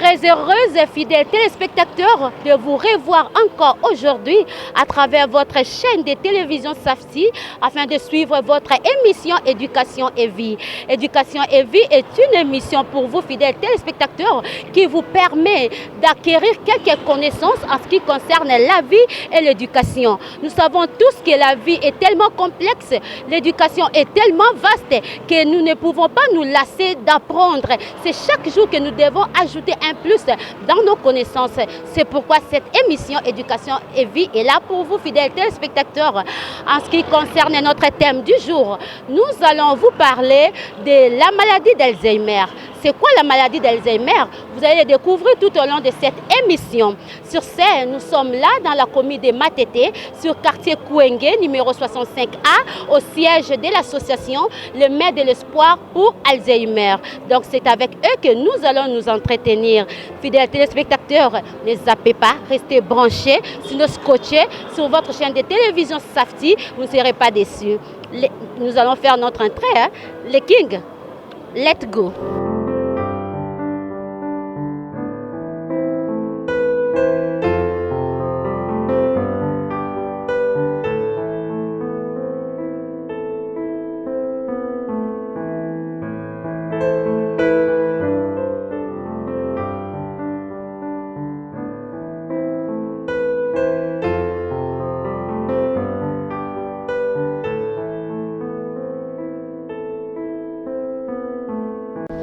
très heureuse, fidèles téléspectateurs, de vous revoir encore aujourd'hui à travers votre chaîne de télévision Safti afin de suivre votre émission Éducation et Vie. Éducation et Vie est une émission pour vous, fidèles téléspectateurs, qui vous permet d'acquérir quelques connaissances en ce qui concerne la vie et l'éducation. Nous savons tous que la vie est tellement complexe, l'éducation est tellement vaste que nous ne pouvons pas nous lasser d'apprendre. C'est chaque jour que nous devons ajouter un plus dans nos connaissances. C'est pourquoi cette émission Éducation et Vie est là pour vous, fidèles téléspectateurs. En ce qui concerne notre thème du jour, nous allons vous parler de la maladie d'Alzheimer. C'est quoi la maladie d'Alzheimer? Vous allez le découvrir tout au long de cette émission. Sur ce, nous sommes là dans la commune de Matete, sur quartier Kouengue, numéro 65A, au siège de l'association Le Maire de l'Espoir pour Alzheimer. Donc c'est avec eux que nous allons nous entretenir. Fidèles téléspectateurs, ne zappez pas, restez branchés, sinon scotchés sur votre chaîne de télévision Safti, vous ne serez pas déçus. Nous allons faire notre entrée, les Kings. Let's go.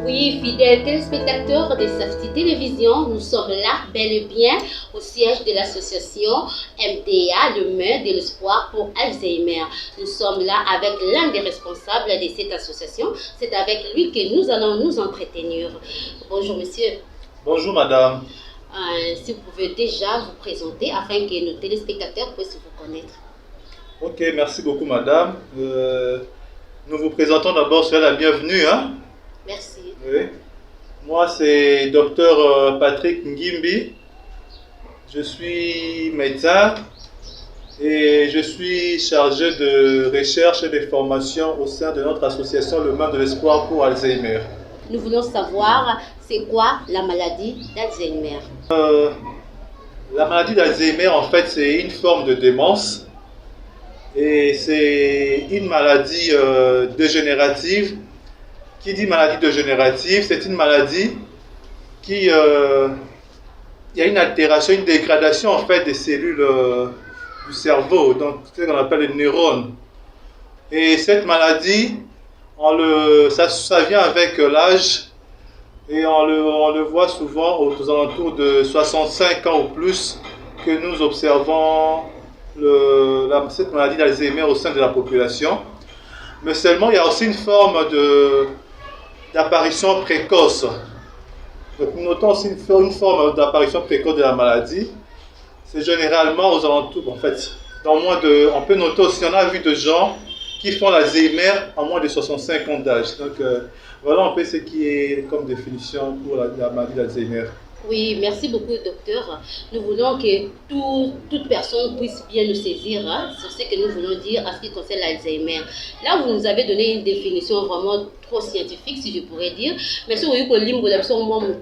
Oui, fidèles téléspectateurs de Safti Télévision, nous sommes là bel et bien au siège de l'association MTA, le Maire de l'Espoir pour Alzheimer. Nous sommes là avec l'un des responsables de cette association. C'est avec lui que nous allons nous entretenir. Bonjour monsieur. Bonjour madame. Si vous pouvez déjà vous présenter afin que nos téléspectateurs puissent vous connaître. Ok, merci beaucoup madame. Nous vous présentons d'abord, soyez la bienvenue. Merci. Oui. Moi, c'est Dr Patrick Ngimbi. Je suis médecin et je suis chargé de recherche et de formation au sein de notre association Le Maire de l'Espoir pour Alzheimer. Nous voulons savoir, c'est quoi la maladie d'Alzheimer? La maladie d'Alzheimer, en fait, c'est une forme de démence et c'est une maladie dégénérative. Qui dit maladie dégénérative, c'est une maladie qui il y a une altération, une dégradation en fait des cellules du cerveau, donc ce qu'on appelle les neurones. Et cette maladie, ça vient avec l'âge et on le voit souvent aux alentours de 65 ans ou plus que nous observons cette maladie d'Alzheimer au sein de la population. Mais seulement il y a aussi une forme d'apparition précoce. Donc nous notons aussi une forme d'apparition précoce de la maladie. C'est généralement aux alentours, en fait, on peut noter aussi, on a vu de gens qui font l'Alzheimer en moins de 65 ans d'âge. Donc voilà un peu ce qui est comme définition pour la maladie d'Alzheimer. Oui, merci beaucoup, docteur. Nous voulons que toute personne puisse bien nous saisir sur ce que nous voulons dire en ce qui concerne l'Alzheimer. Là, vous nous avez donné une définition vraiment trop scientifique, si je pourrais dire. Mais si vous voyez que l'imbo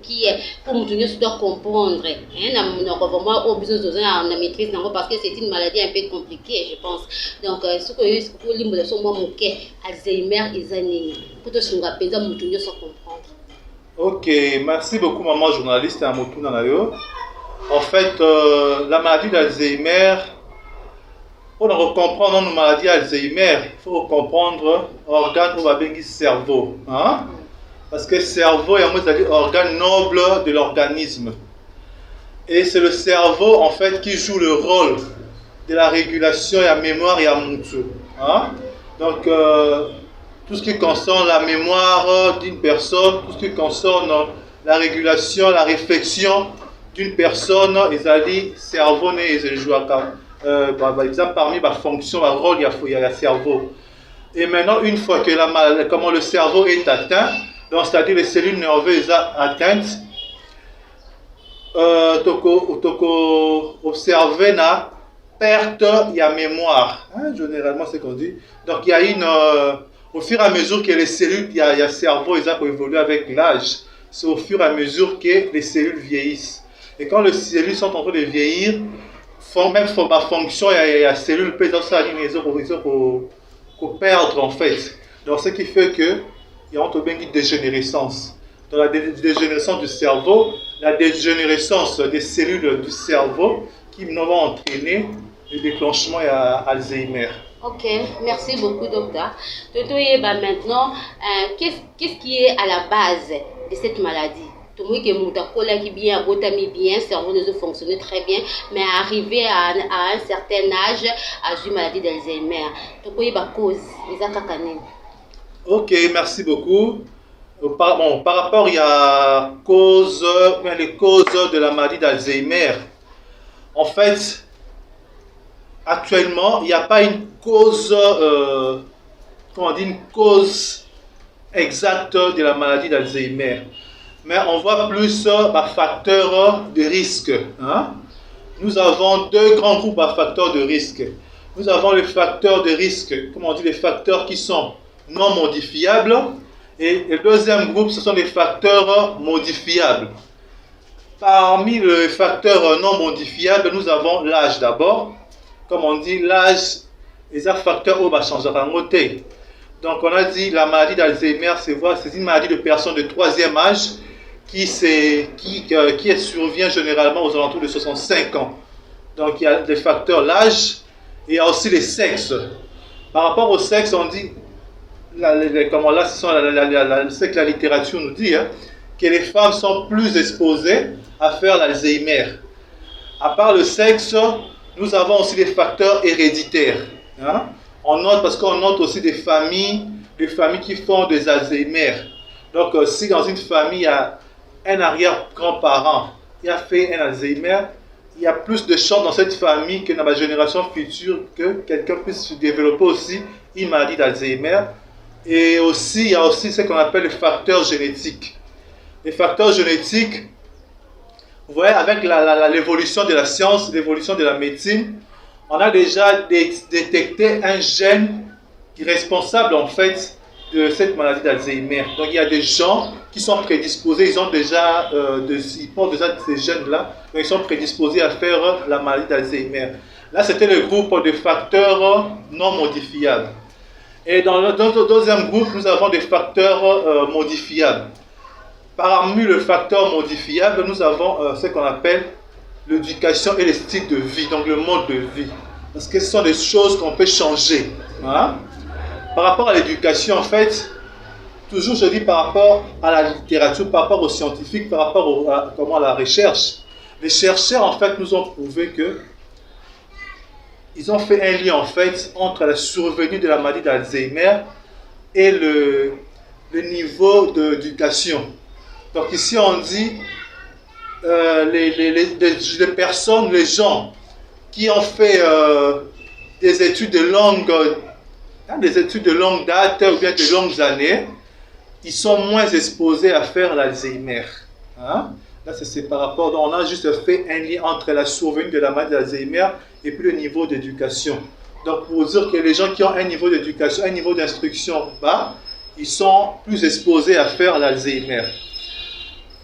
qui est pour nous doit comprendre, on a vraiment besoin de la maîtrise parce que c'est une maladie un peu compliquée, je pense. Donc, ce que vous voyez que Alzheimer est pour tout ce qu'on peut comprendre. Ok, merci beaucoup maman journaliste à Motuna Nayo. En fait, la maladie d'Alzheimer, pour comprendre une maladie d'Alzheimer, il faut comprendre l'organe ou le cerveau. Parce que le cerveau est l'organe noble de l'organisme. Et c'est le cerveau en fait qui joue le rôle de la régulation et la mémoire et la mouture. Donc, tout ce qui concerne la mémoire d'une personne, tout ce qui concerne la régulation, la réflexion d'une personne, le cerveau ne joue par exemple parmi les fonctions, le rôle, il y a le cerveau. Et maintenant, une fois que le cerveau est atteint, donc c'est-à-dire les cellules nerveuses atteintes, observer la perte de la mémoire. Généralement, c'est ce qu'on dit. Donc, il y a au fur et à mesure que les cellules, il y a le cerveau, ils ont évolué avec l'âge. c'est au fur et à mesure que les cellules vieillissent. Et quand les cellules sont en train de vieillir, même ma fonction, il y a cellule peut perdre en fait. Donc ce qui fait que il y a une dégénérescence. Dans la dégénérescence du cerveau, la dégénérescence des cellules du cerveau qui vont entraîner le déclenchement à Alzheimer. Ok, merci beaucoup, docteur. Maintenant, qu'est-ce qui est à la base de cette maladie? Tout le monde qui est bien, bien, le cerveau ne fonctionne très bien, mais arrivé à un certain âge, à une maladie d'Alzheimer. Tout le monde cause, ok, merci beaucoup. Par rapport, il y a les causes de la maladie d'Alzheimer. En fait, actuellement, il n'y a pas une cause, une cause exacte de la maladie d'Alzheimer. Mais on voit plus facteurs de risque. Hein? Nous avons deux grands groupes de facteurs de risque. Nous avons les facteurs de risque, les facteurs qui sont non modifiables. Et le deuxième groupe, ce sont les facteurs modifiables. Parmi les facteurs non modifiables, nous avons l'âge d'abord. Comme on dit, l'âge est un facteur où va changer en côté. Donc on a dit la maladie d'Alzheimer, c'est une maladie de personnes de troisième âge qui survient généralement aux alentours de 65 ans. Donc il y a des facteurs, l'âge, et il y a aussi les sexes. Par rapport au sexe, on dit, c'est que la littérature nous dit, que les femmes sont plus exposées à faire l'Alzheimer. À part le sexe, nous avons aussi des facteurs héréditaires. Hein? On note, parce qu'on note aussi des familles qui font des Alzheimer. Donc, si dans une famille, il y a un arrière-grand-parent qui a fait un Alzheimer, il y a plus de chances dans cette famille que dans la génération future que quelqu'un puisse développer aussi une maladie d'Alzheimer. Et aussi, il y a aussi ce qu'on appelle les facteurs génétiques. Les facteurs génétiques, vous voyez, avec l'évolution de la science, l'évolution de la médecine, on a déjà détecté un gène responsable en fait de cette maladie d'Alzheimer. Donc il y a des gens qui sont prédisposés, ils portent déjà ces gènes-là, donc ils sont prédisposés à faire la maladie d'Alzheimer. Là, c'était le groupe de facteurs non modifiables. Et dans le deuxième groupe, nous avons des facteurs modifiables. Parmi les facteurs modifiables, nous avons ce qu'on appelle l'éducation et le style de vie, donc le mode de vie. Parce que ce sont des choses qu'on peut changer. Hein? Par rapport à l'éducation, en fait, toujours je dis par rapport à la littérature, par rapport aux scientifiques, par rapport à la recherche. Les chercheurs, en fait, nous ont prouvé que ils ont fait un lien, en fait, entre la survenue de la maladie d'Alzheimer et le niveau d'éducation. Donc ici, on dit les personnes, les gens qui ont fait des études de longue date ou bien de longues années, ils sont moins exposés à faire l'Alzheimer. Hein? Là, c'est par rapport, on a juste fait un lien entre la survenue de la maladie d'Alzheimer et puis le niveau d'éducation. Donc, pour dire que les gens qui ont un niveau d'éducation, un niveau d'instruction bas, ils sont plus exposés à faire l'Alzheimer.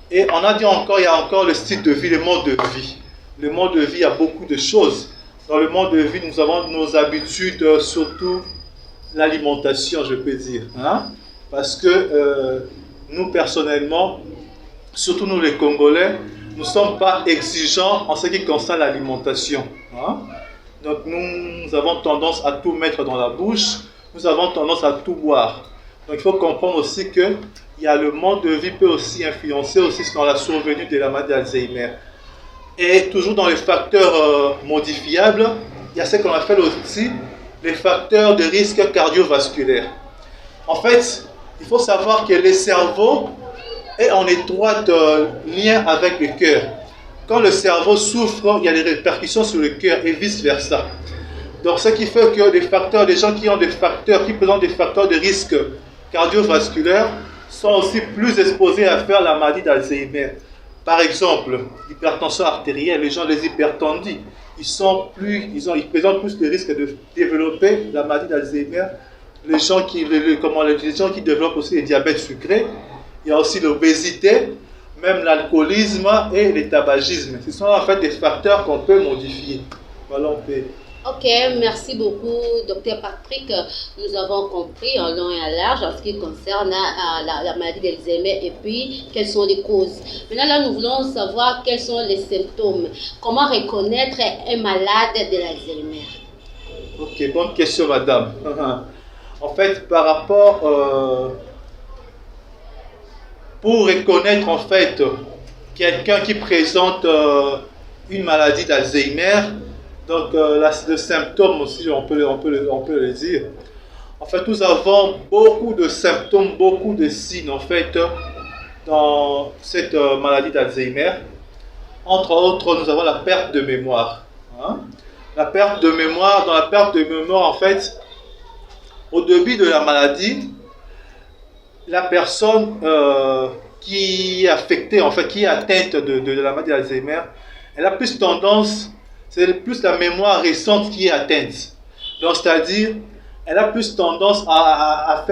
Et on a dit encore, il y a encore le style de vie, le mode de vie. Le mode de vie, il y a beaucoup de choses. Dans le mode de vie, nous avons nos habitudes, surtout l'alimentation, je peux dire. Hein? Parce que nous, personnellement, surtout nous les Congolais, nous ne sommes pas exigeants en ce qui concerne l'alimentation. Hein? Donc nous avons tendance à tout mettre dans la bouche, nous avons tendance à tout boire. Donc il faut comprendre aussi que le mode de vie peut aussi influencer aussi dans la survenue de la maladie d'Alzheimer. Et toujours dans les facteurs modifiables, il y a ce qu'on appelle aussi les facteurs de risque cardiovasculaire. En fait, il faut savoir que le cerveau est en étroit lien avec le cœur. Quand le cerveau souffre, il y a des répercussions sur le cœur et vice-versa. Donc, ce qui fait que des gens qui présentent des facteurs de risque cardiovasculaire sont aussi plus exposés à faire la maladie d'Alzheimer. Par exemple, l'hypertension artérielle, les gens les hypertendus, ils présentent plus de risques de développer la maladie d'Alzheimer. Les gens qui développent aussi le diabète sucré, il y a aussi l'obésité, même l'alcoolisme et le tabagisme. Ce sont en fait des facteurs qu'on peut modifier. Voilà, on peut. Ok, merci beaucoup, Dr Patrick. Nous avons compris en long et en large en ce qui concerne la maladie d'Alzheimer et puis quelles sont les causes. Maintenant, là, nous voulons savoir quels sont les symptômes. Comment reconnaître un malade de l'Alzheimer? Ok, bonne question, madame. En fait, par rapport... pour reconnaître en fait quelqu'un qui présente une maladie d'Alzheimer, donc le symptôme aussi, on peut le dire. En fait, nous avons beaucoup de symptômes, beaucoup de signes en fait dans cette maladie d'Alzheimer. Entre autres, nous avons la perte de mémoire. La perte de mémoire, dans la perte de mémoire en fait, au début de la maladie, la personne qui est affectée, en fait, qui est atteinte de la maladie d'Alzheimer, elle a plus tendance, c'est plus la mémoire récente qui est atteinte. Donc, c'est-à-dire, elle a plus tendance à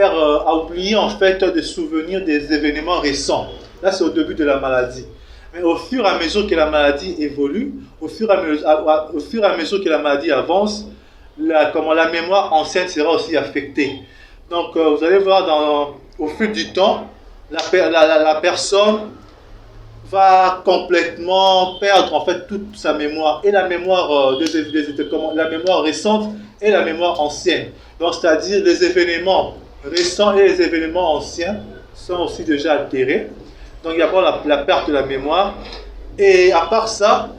oublier, en fait, des souvenirs des événements récents. Là, c'est au début de la maladie. Mais au fur et à mesure que la maladie évolue, au fur et à mesure que la maladie avance, la mémoire ancienne sera aussi affectée. Donc, vous allez voir au fil du temps, la personne va complètement perdre en fait toute sa mémoire, et la mémoire, la mémoire récente et la mémoire ancienne. Donc, c'est-à-dire les événements récents et les événements anciens sont aussi déjà altérés. Donc, il y a la perte de la mémoire. Et à part ça,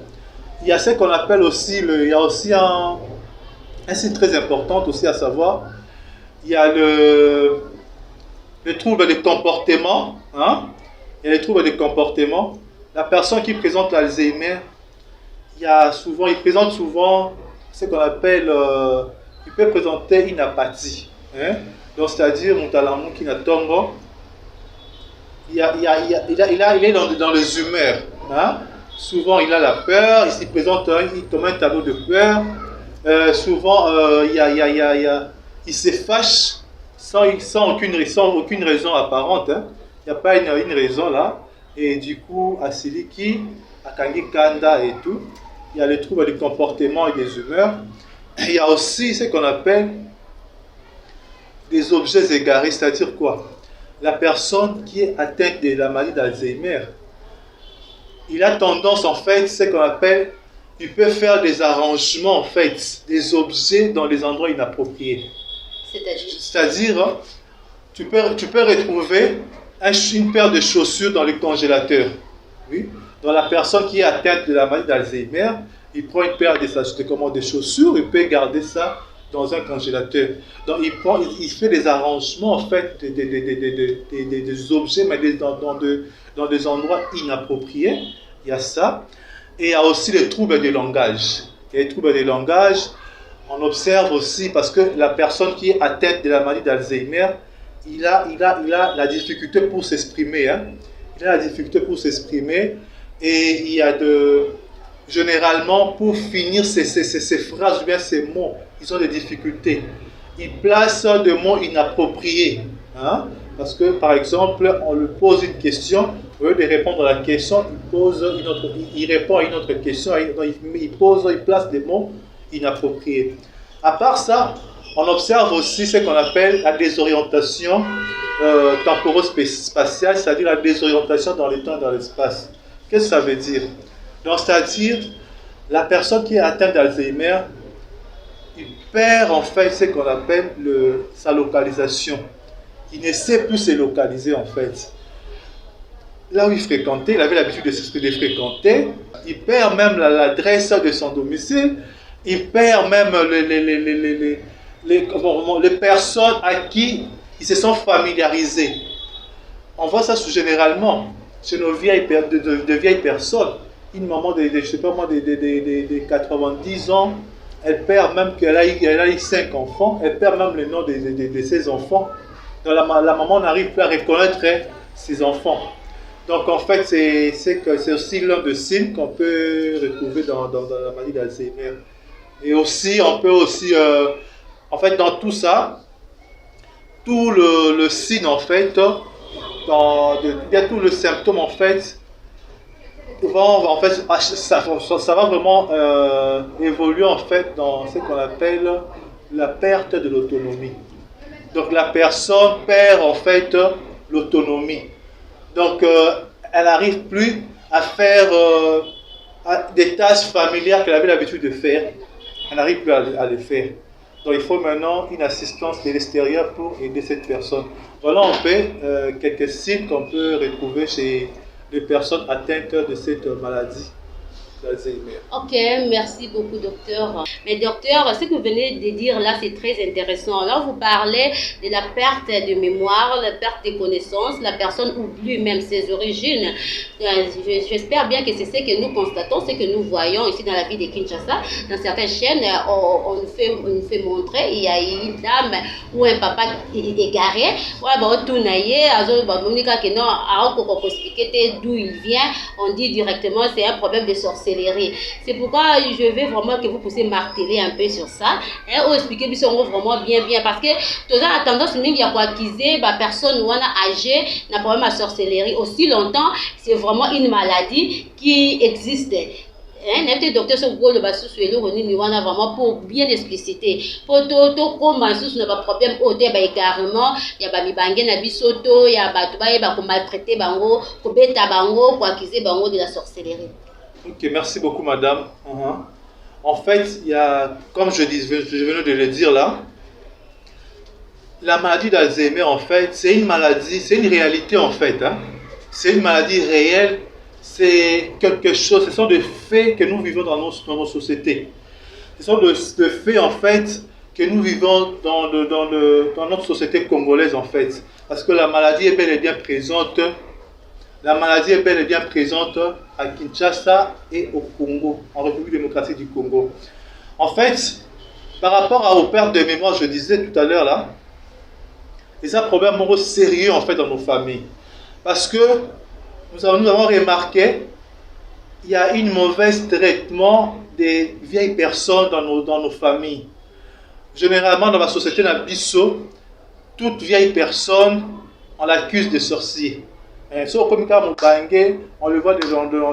il y a ce qu'on appelle aussi, il y a aussi un signe très important aussi à savoir, il y a le trouble des comportements. Il y a les troubles des comportements. La personne qui présente l'Alzheimer, il présente souvent ce qu'on appelle, il peut présenter une apathie. Donc, c'est-à-dire, qui n'attend, il est dans les humeurs. Souvent, il a la peur, il se présente comme un tableau de peur. Souvent, il se fâche sans aucune raison apparente. Il n'y a pas une raison là. Et du coup, Asiliki, Akangi Kanda et tout, il y a les troubles du comportement et des humeurs. Il y a aussi ce qu'on appelle des objets égarés, c'est-à-dire quoi? La personne qui est atteinte de la maladie d'Alzheimer, il a tendance en fait, ce qu'on appelle, il peut faire des arrangements en fait, des objets dans les endroits inappropriés. C'est-à-dire, tu peux retrouver une paire de chaussures dans le congélateur. Oui. Donc la personne qui est atteinte de la maladie d'Alzheimer, il prend une paire de chaussures, il peut garder ça dans un congélateur. Donc il fait des arrangements en fait des objets, mais dans des endroits inappropriés. Il y a ça. Et il y a aussi les troubles de langage. Les troubles de langage, on observe aussi parce que la personne qui est atteinte de la maladie d'Alzheimer, il a la difficulté pour s'exprimer. Il a la difficulté pour s'exprimer et il y a généralement pour finir ces phrases ou bien ces mots, ils ont des difficultés. Ils placent des mots inappropriés. Parce que par exemple, on lui pose une question, au lieu de répondre à la question, il répond à une autre question, il place des mots inappropriés. À part ça, on observe aussi ce qu'on appelle la désorientation temporo-spatiale, c'est-à-dire la désorientation dans le temps et dans l'espace. Qu'est-ce que ça veut dire? Donc, c'est-à-dire, la personne qui est atteinte d'Alzheimer, il perd en fait ce qu'on appelle sa localisation. Il ne sait plus se localiser en fait. Là où il fréquentait, il avait l'habitude de fréquenter, il perd même l'adresse de son domicile, il perd même les personnes à qui ils se sont familiarisés. On voit ça généralement chez nos vieilles personnes. Une maman de 90 ans, elle perd même qu'elle a eu 5 enfants, elle perd même le nom de ses enfants. Donc la maman n'arrive plus à reconnaître ses enfants. Donc en fait, c'est aussi l'un des signes qu'on peut retrouver dans la maladie d'Alzheimer. Et aussi, on peut aussi, en fait, dans tout ça, tout le signe, en fait, il y a tout le symptôme en fait. Ça va vraiment évoluer en fait dans ce qu'on appelle la perte de l'autonomie. Donc la personne perd en fait l'autonomie. Donc elle n'arrive plus à faire des tâches familières qu'elle avait l'habitude de faire. Elle n'arrive plus à les faire. Donc il faut maintenant une assistance de l'extérieur pour aider cette personne. Voilà un peu quelques signes qu'on peut retrouver chez les personnes atteintes de cette maladie d'Alzheimer. Ok, merci beaucoup, docteur. Mais docteur, ce que vous venez de dire là, c'est très intéressant. Là, vous parlez de la perte de mémoire, la perte de connaissances, la personne oublie même ses origines. J'espère bien que c'est ce que nous constatons, ce que nous voyons ici dans la ville de Kinshasa. Dans certaines chaînes, on nous fait montrer, il y a une dame ou un papa égaré. D'où il vient, on dit directement c'est un problème de sorcellerie. C'est pourquoi je veux vraiment que vous puissiez marteler un peu sur ça et ou expliquer vraiment bien parce que tout a tendance il y a quoi acquiser personne ou âgée n'a problème à sorcellerie aussi longtemps, c'est vraiment une maladie qui existe. N'était docteur sur le basu sur le roni vraiment pour bien expliciter pour tout comme sous n'a pas problème au dé carrément il y a mi bangé na bisoto il y a ba ko maltraiter bango ko beta bango ko accuser bango de la sorcellerie. Ok, merci beaucoup madame. En fait, il y a, comme je venais de le dire là, la maladie d'Alzheimer en fait, c'est une maladie, c'est une réalité en fait. C'est une maladie réelle. C'est quelque chose, ce sont des faits que nous vivons dans nos sociétés. Ce sont des faits en fait que nous vivons dans notre société congolaise en fait. Parce que la maladie est bel et bien présente. La maladie est bel et bien présente à Kinshasa et au Congo, en République démocratique du Congo. En fait, par rapport aux pertes de mémoire, je disais tout à l'heure là, il y a un problème sérieux en fait dans nos familles. Parce que nous avons remarqué qu'il y a un mauvais traitement des vieilles personnes dans nos familles. Généralement, dans la société Nabiso, toute vieille personne, on l'accuse de sorcier. On le voit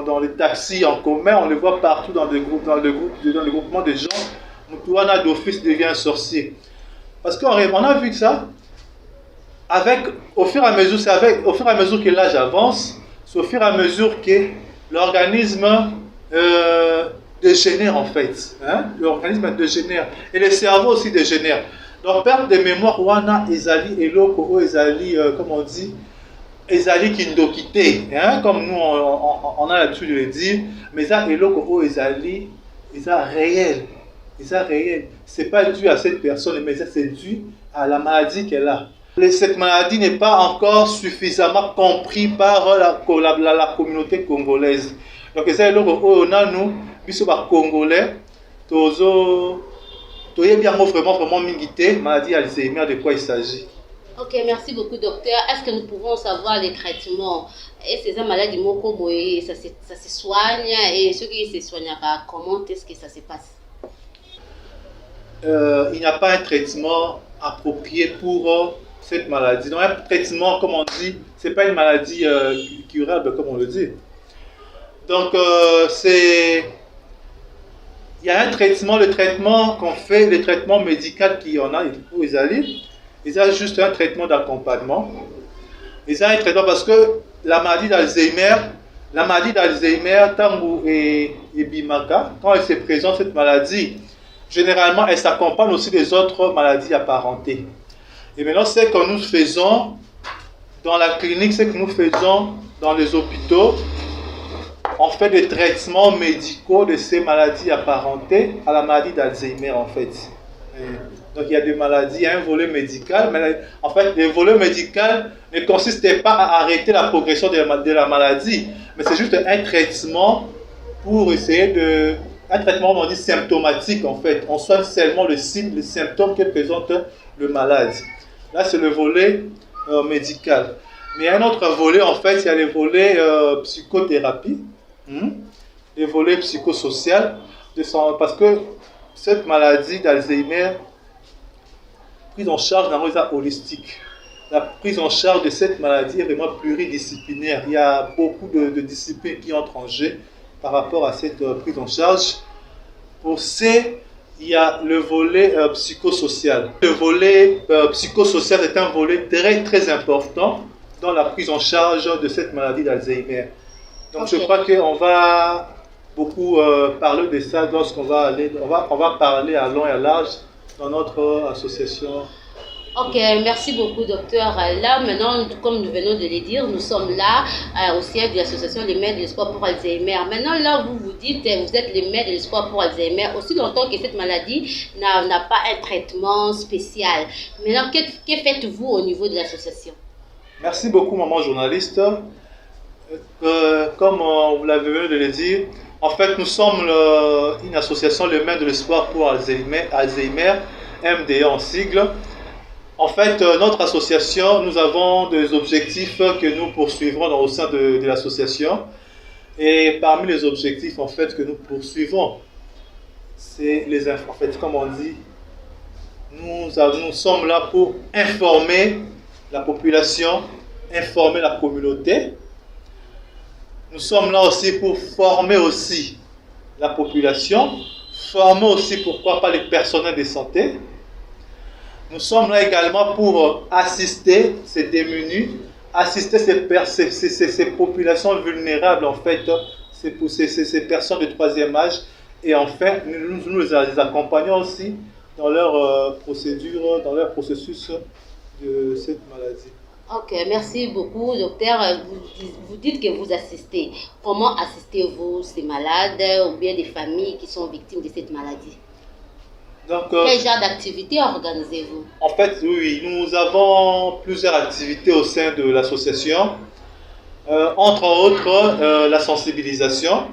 dans les taxis en commun, on le voit partout dans le groupement de gens. Moutouana d'office devient un sorcier. Parce qu'on a vu ça, au fur et à mesure que l'âge avance, c'est au fur et à mesure que l'organisme dégénère en fait. L'organisme dégénère. Et le cerveau aussi dégénère. Donc, perte de mémoire, wana ezali eloko ezali, comme on dit, ezali kindokité. Comme nous, on a l'habitude de le dire. Mais ça, eloko ezali, réel. Ce n'est pas dû à cette personne, mais c'est dû à la maladie qu'elle a. Cette maladie n'est pas encore suffisamment comprise par la communauté congolaise. Donc, c'est là où nous, Congolais, vraiment mingité, maladie Alzheimer, de quoi il s'agit. Ok, merci beaucoup, docteur. Est-ce que nous pouvons savoir les traitements? Et ces maladies, ça se soigne, et ceux qui se soignent, comment est-ce que ça se passe? Il n'y a pas un traitement approprié pour cette maladie. Donc un traitement, comme on dit, ce n'est pas une maladie curable, comme on le dit. Donc il y a un traitement, le traitement qu'on fait, le traitement médical qu'il y en a, ils ont juste un traitement d'accompagnement. Ils ont un traitement parce que la maladie d'Alzheimer, Tangu et Bimaka, quand elle se présente, cette maladie, généralement, elle s'accompagne aussi des autres maladies apparentées. Et maintenant, ce que nous faisons dans la clinique, ce que nous faisons dans les hôpitaux, on fait des traitements médicaux de ces maladies apparentées à la maladie d'Alzheimer, en fait. Donc, il y a des maladies, il y a un volet médical, mais en fait, le volet médical ne consiste pas à arrêter la progression de la maladie, mais c'est juste un traitement pour essayer un traitement, on dit, symptomatique, en fait. On soigne seulement le signe, les symptômes que présente le malade. Là, c'est le volet médical. Mais il y a un autre volet, en fait, il y a le volet psychothérapie, le volet psychosocial, parce que cette maladie d'Alzheimer, prise en charge dans les holistique. la prise en charge de cette maladie est vraiment pluridisciplinaire. Il y a beaucoup de disciplines qui entrent en jeu par rapport à cette prise en charge. Pour C, il y a le volet psychosocial. Le volet psychosocial est un volet très très important dans la prise en charge de cette maladie d'Alzheimer. Donc je crois qu'on va beaucoup parler de ça lorsqu'on va aller, on va parler à long et à large dans notre association. Ok, merci beaucoup, docteur. Là, maintenant, comme nous venons de le dire, nous sommes là au siège de l'association Les Mères de l'Espoir pour Alzheimer. Maintenant, là, vous dites, vous êtes les Mères de l'Espoir pour Alzheimer, aussi longtemps que cette maladie n'a pas un traitement spécial. Maintenant, que faites-vous au niveau de l'association? Merci beaucoup, maman journaliste. Comme vous l'avez venu de le dire, en fait, nous sommes une association Les Mères de l'Espoir pour Alzheimer, MDA en sigle. En fait, notre association, nous avons des objectifs que nous poursuivrons au sein de l'association. Et parmi les objectifs en fait, que nous poursuivons, c'est les infos. En fait, comme on dit, nous sommes là pour informer la population, informer la communauté. Nous sommes là aussi pour former aussi la population, former aussi, pourquoi pas, les personnels de santé. Nous sommes là également pour assister ces démunis, assister ces populations vulnérables, en fait, ces personnes de troisième âge. Et enfin, nous les accompagnons aussi dans leur procédure, dans leur processus de cette maladie. Ok, merci beaucoup, docteur. Vous dites que vous assistez. Comment assistez-vous ces malades ou bien des familles qui sont victimes de cette maladie? Donc, quel genre d'activité organisez-vous? En fait, oui, nous avons plusieurs activités au sein de l'association. Entre autres, la sensibilisation.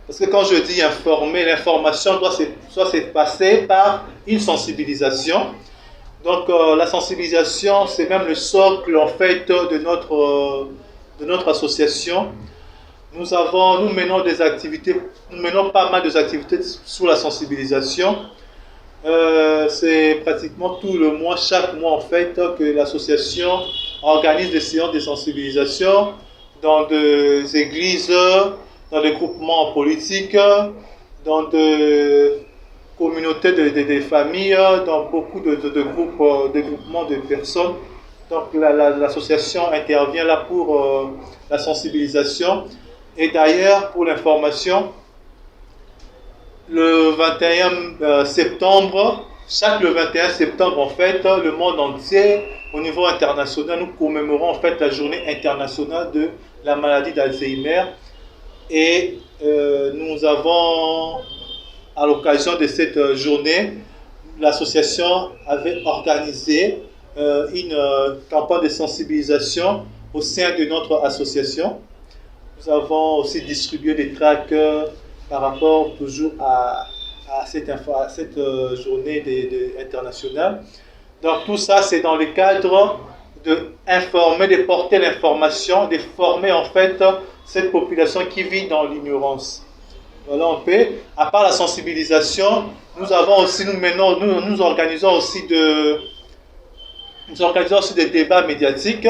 Parce que quand je dis informer, l'information doit se passer par une sensibilisation. Donc, la sensibilisation, c'est même le socle, en fait, de notre association. Nous menons des activités, nous menons pas mal d'activités sur la sensibilisation. C'est pratiquement tout le mois, chaque mois en fait, que l'association organise des séances de sensibilisation dans des églises, dans des groupements politiques, dans des communautés de familles, dans beaucoup de groupements de personnes. Donc l'association intervient là pour la sensibilisation. Et d'ailleurs, pour l'information, le 21 septembre, le 21 septembre, en fait, le monde entier, au niveau international, nous commémorons en fait la journée internationale de la maladie d'Alzheimer. Et nous avons, à l'occasion de cette journée, l'association avait organisé une campagne de sensibilisation au sein de notre association. Nous avons aussi distribué des tracts par rapport toujours à cette journée internationale. Donc tout ça, c'est dans le cadre d'informer, de porter l'information, de former en fait cette population qui vit dans l'ignorance. Voilà un peu. À part la sensibilisation, nous organisons aussi des débats médiatiques.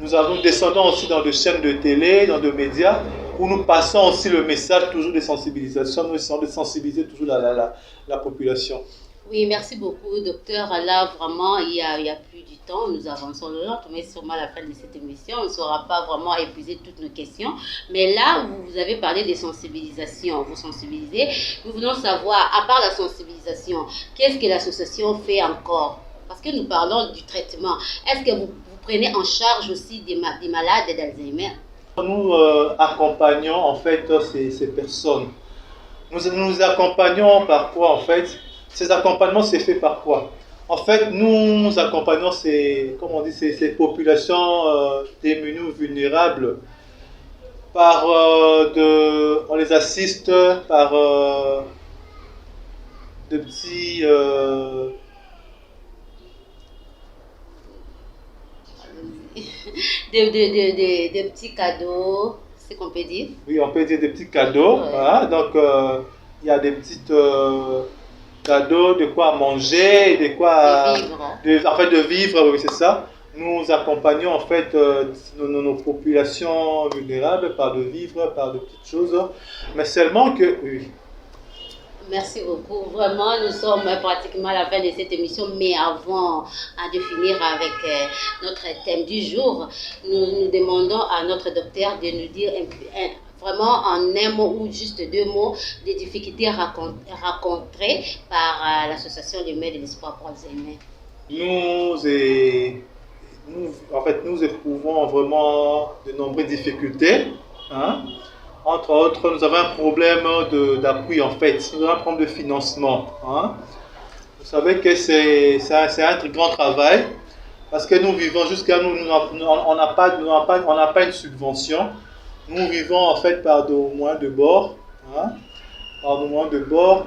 Nous descendons aussi dans des chaînes de télé, dans des médias, où nous passons aussi le message toujours de sensibilisation. Nous essayons de sensibiliser toujours la population. Oui, merci beaucoup, docteur. Là, vraiment, il y a plus du temps. Nous avançons lentement, mais sûrement à la fin de cette émission, on ne saura pas vraiment épuiser toutes nos questions. Mais là, vous avez parlé des sensibilisations. Vous sensibilisez. Nous voulons savoir, à part la sensibilisation, qu'est-ce que l'association fait encore? Parce que nous parlons du traitement. Est-ce que vous prenez en charge aussi des malades d'Alzheimer? Nous accompagnons en fait ces personnes. Nous accompagnons par quoi en fait? Ces accompagnements, c'est fait par quoi? En fait, nous accompagnons ces populations démunies, vulnérables, on les assiste par de petits... des petits cadeaux, c'est qu'on peut dire? Oui, on peut dire des petits cadeaux. Ouais. Voilà. Donc, il y a des petits cadeaux, de quoi manger, de vivre, oui, c'est ça. Nous accompagnons en fait nos populations vulnérables par de vivres, par de petites choses, mais seulement que... Oui. Merci beaucoup. Vraiment, nous sommes pratiquement à la fin de cette émission, mais avant de finir avec notre thème du jour, nous demandons à notre docteur de nous dire vraiment en un mot ou juste deux mots des difficultés rencontrées par l'association des mères de l'espoir pour Alzheimer. Nous éprouvons vraiment de nombreuses difficultés. Hein? Entre autres, nous avons un problème d'appui en fait, nous avons un problème de financement. Hein? Vous savez que c'est un très grand travail parce que nous vivons jusqu'à nous, on n'a pas une subvention. Nous vivons en fait par des moyens de bord. Hein? Par des moyens de bord.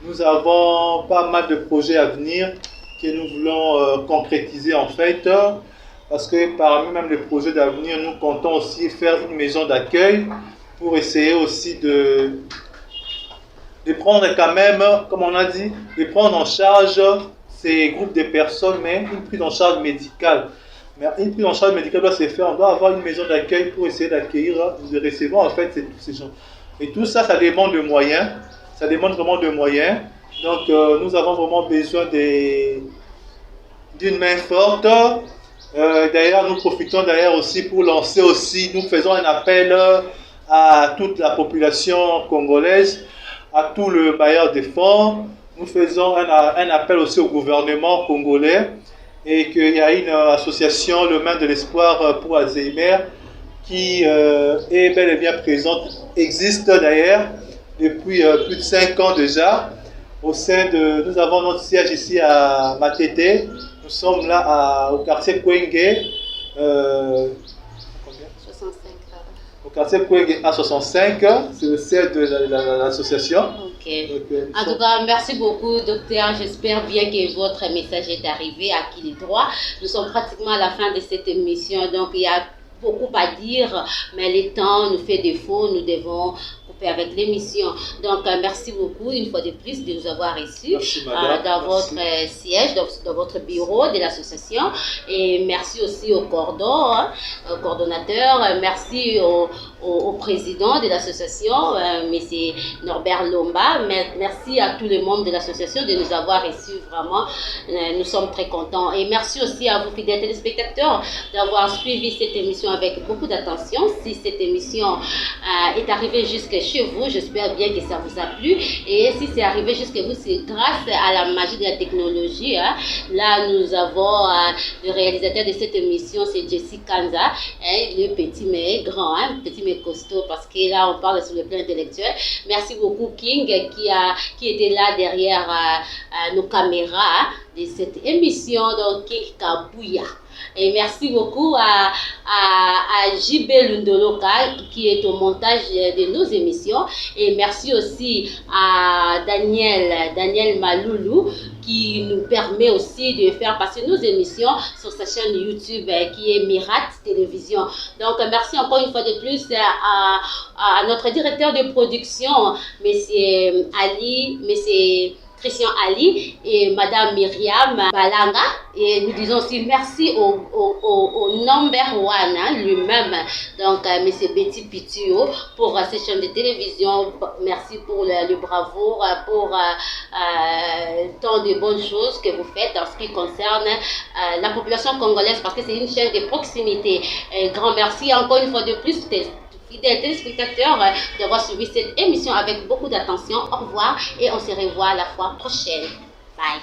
Nous avons pas mal de projets à venir que nous voulons concrétiser en fait. Parce que parmi même les projets d'avenir, nous comptons aussi faire une maison d'accueil pour essayer aussi de prendre quand même, comme on a dit, de prendre en charge ces groupes de personnes, mais une prise en charge médicale. Mais une prise en charge médicale doit se faire, on doit avoir une maison d'accueil pour essayer d'accueillir, de recevoir en fait tous ces gens. Et tout ça, ça demande de moyens, ça demande vraiment de moyens. Donc nous avons vraiment besoin d'une main forte. D'ailleurs, nous profitons d'ailleurs aussi pour lancer aussi, nous faisons un appel à toute la population congolaise, à tout le bailleur de fonds. Nous faisons un appel aussi au gouvernement congolais et qu'il y a une association, le Main de l'Espoir pour Alzheimer, qui est bel et bien présente, existe d'ailleurs depuis plus de 5 ans déjà. Nous avons notre siège ici à Matete. Nous sommes là au quartier Kwenge. 65. Au quartier Kwenge A65, c'est le siège de l'association. Ok. Donc, en tout cas, merci beaucoup, docteur. J'espère bien que votre message est arrivé à qui le droit. Nous sommes pratiquement à la fin de cette émission, donc il y a beaucoup à dire, mais le temps nous fait défaut. Nous devons couper avec l'émission. Donc, merci beaucoup une fois de plus de nous avoir reçus dans votre siège, dans votre bureau de l'association. Et merci aussi au coordonnateur. Merci au président de l'association, M. Norbert Lomba. Merci à tous les membres de l'association de nous avoir reçus. Vraiment, nous sommes très contents. Et merci aussi à vous, fidèles téléspectateurs, d'avoir suivi cette émission avec beaucoup d'attention. Si cette émission est arrivée jusqu'à chez vous, j'espère bien que ça vous a plu. Et si c'est arrivé jusqu'à vous, c'est grâce à la magie de la technologie. Hein. Là, nous avons le réalisateur de cette émission, c'est Jessie Kanza, hein, le petit mais grand, hein, petit mais costaud, parce que là, on parle sur le plan intellectuel. Merci beaucoup, King, qui était là derrière nos caméras de cette émission, donc King Kabouya. Et merci beaucoup à JB Lundoloka qui est au montage de nos émissions. Et merci aussi à Daniel Maloulou qui nous permet aussi de faire passer nos émissions sur sa chaîne YouTube qui est Mirat Télévision. Donc merci encore une fois de plus à notre directeur de production, M. Ali, M. Christian Ali et Madame Myriam Balanga. Et nous disons aussi merci au number one, hein, lui-même, donc M. Betty Pituo, pour cette chaîne de télévision. Merci pour le bravoure, pour tant de bonnes choses que vous faites en ce qui concerne la population congolaise, parce que c'est une chaîne de proximité. Et grand merci encore une fois de plus, fidèles téléspectateurs, d'avoir suivi cette émission avec beaucoup d'attention. Au revoir et on se revoit la fois prochaine. Bye.